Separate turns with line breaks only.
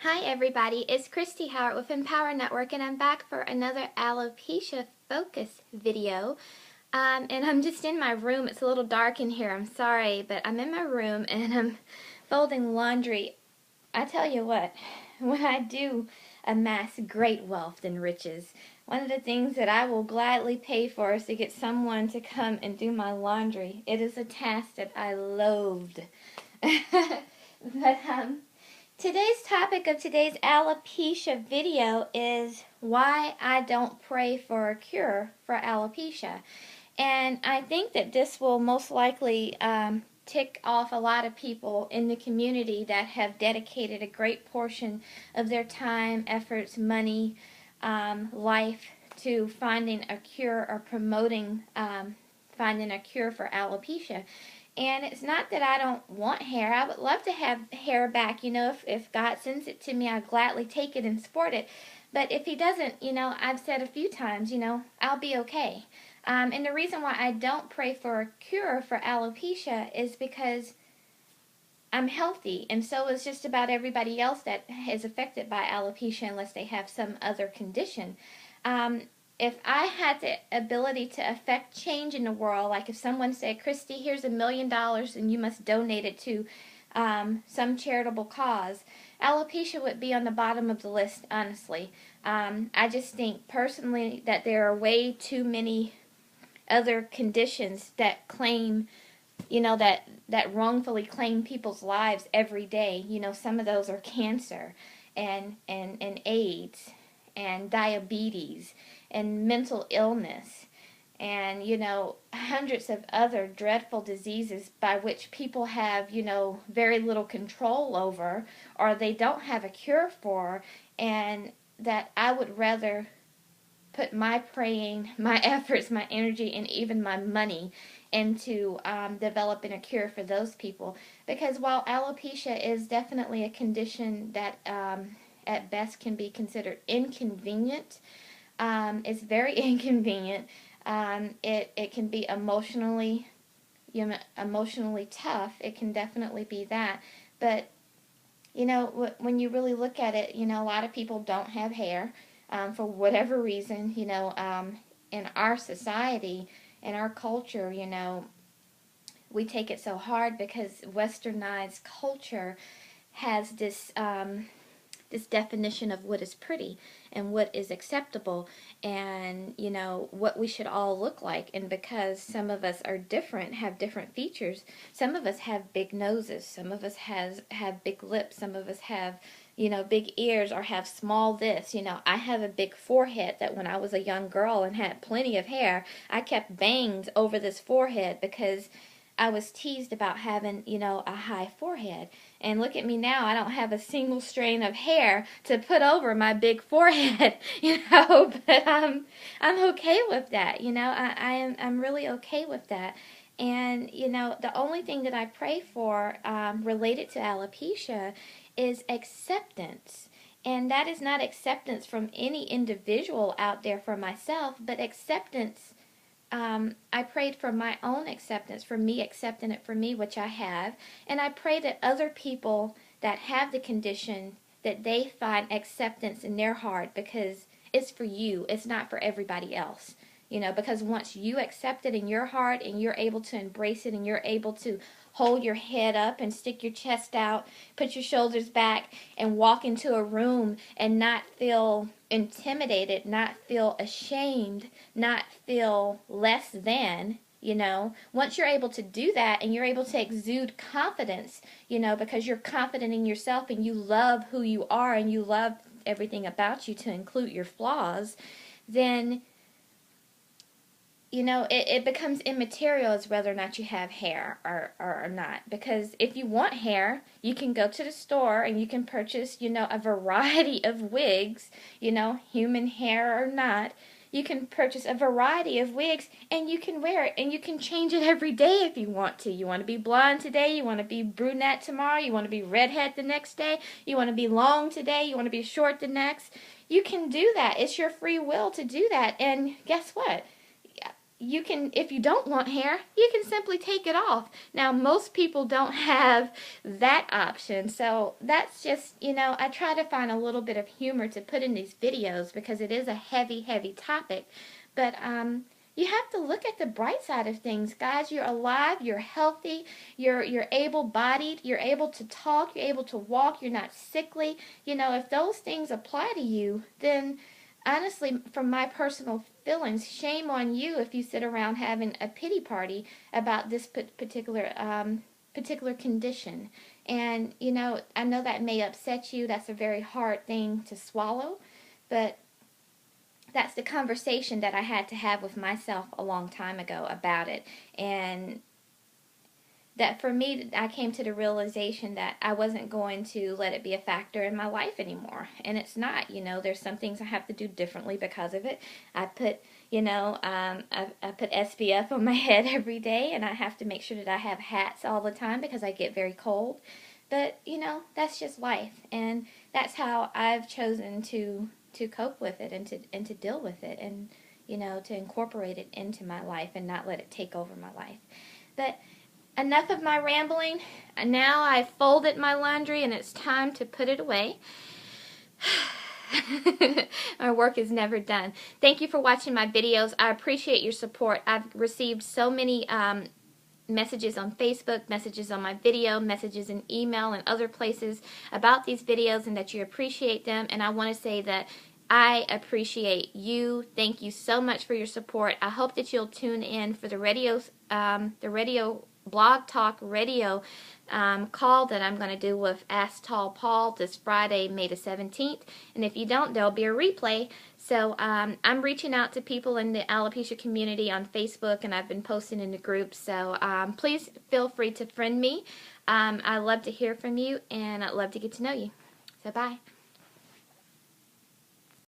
Hi everybody, it's Christy Howard with Empower Network, and I'm back for another alopecia focus video. And I'm just in my room. It's a little dark in here, I'm sorry, but I'm in my room and I'm folding laundry. I tell you what, when I do amass great wealth and riches, one of the things that I will gladly pay for is to get someone to come and do my laundry. It is a task that I loathed. But today's topic of today's alopecia video is why I don't pray for a cure for alopecia. And I think that this will most likely tick off a lot of people in the community that have dedicated a great portion of their time, efforts, money, life to finding a cure or promoting finding a cure for alopecia. And it's not that I don't want hair. I would love to have hair back. You know, if God sends it to me, I'll gladly take it and sport it. But if he doesn't, I've said a few times, I'll be okay. And the reason why I don't pray for a cure for alopecia is because I'm healthy, and so is just about everybody else that is affected by alopecia unless they have some other condition. If I had the ability to affect change in the world, like if someone said, Christy, here's $1 million and you must donate it to some charitable cause, alopecia would be on the bottom of the list, honestly. I just think personally that there are way too many other conditions that claim, that wrongfully claim people's lives every day. Some of those are cancer and AIDS and diabetes and mental illness and, hundreds of other dreadful diseases by which people have, very little control over, or they don't have a cure for, and that I would rather put my praying, my efforts, my energy, and even my money into developing a cure for those people. Because while alopecia is definitely a condition that at best can be considered inconvenient, it's very inconvenient. It can be emotionally tough. It can definitely be that. But when you really look at it, a lot of people don't have hair. For whatever reason, in our society, in our culture, we take it so hard because westernized culture has this definition of what is pretty and what is acceptable and, what we should all look like. And because some of us are different, have different features, some of us have big noses, some of us have big lips, some of us have, big ears or have small this. I have a big forehead that when I was a young girl and had plenty of hair, I kept bangs over this forehead because I was teased about having, a high forehead. And look at me now, I don't have a single strand of hair to put over my big forehead, but I'm okay with that, I'm really okay with that. And, the only thing that I pray for related to alopecia is acceptance. And that is not acceptance from any individual out there for myself, but acceptance. I prayed for my own acceptance, for me accepting it for me, which I have. And I pray that other people that have the condition, that they find acceptance in their heart, because it's for you. It's not for everybody else. Because once you accept it in your heart and you're able to embrace it and you're able to hold your head up and stick your chest out, put your shoulders back, and walk into a room and not feel intimidated, not feel ashamed, not feel less than, once you're able to do that and you're able to exude confidence, because you're confident in yourself and you love who you are and you love everything about you to include your flaws, then it becomes immaterial as whether or not you have hair or not. Because if you want hair, you can go to the store and you can purchase, a variety of wigs, human hair or not. You can purchase a variety of wigs and you can wear it and you can change it every day if you want to. You want to be blonde today, you want to be brunette tomorrow, you want to be redhead the next day, you want to be long today, you want to be short the next. You can do that. It's your free will to do that. And guess what? you can, if you don't want hair, you can simply take it off. Now, most people don't have that option, so that's just, I try to find a little bit of humor to put in these videos because it is a heavy, heavy topic. But you have to look at the bright side of things, guys. You're alive, you're healthy, you're able-bodied, you're able to talk, you're able to walk, you're not sickly. If those things apply to you, then honestly, from my personal feelings, shame on you if you sit around having a pity party about this particular condition. And I know that may upset you. That's a very hard thing to swallow, but that's the conversation that I had to have with myself a long time ago about it. And that for me, I came to the realization that I wasn't going to let it be a factor in my life anymore. And it's not, there's some things I have to do differently because of it. I put, I put SPF on my head every day, and I have to make sure that I have hats all the time because I get very cold. But, that's just life. And that's how I've chosen to cope with it and to deal with it and, to incorporate it into my life and not let it take over my life. But enough of my rambling. Now I've folded my laundry and it's time to put it away. My work is never done. Thank you for watching my videos. I appreciate your support. I've received so many messages on Facebook, messages on my video, messages in email and other places about these videos and that you appreciate them. And I want to say that I appreciate you. Thank you so much for your support. I hope that you'll tune in for the radio Blog Talk Radio call that I'm going to do with Ask Tall Paul this Friday, May the 17th. And if you don't, there'll be a replay. So I'm reaching out to people in the alopecia community on Facebook, and I've been posting in the group. So please feel free to friend me. I love to hear from you, and I'd love to get to know you. So bye.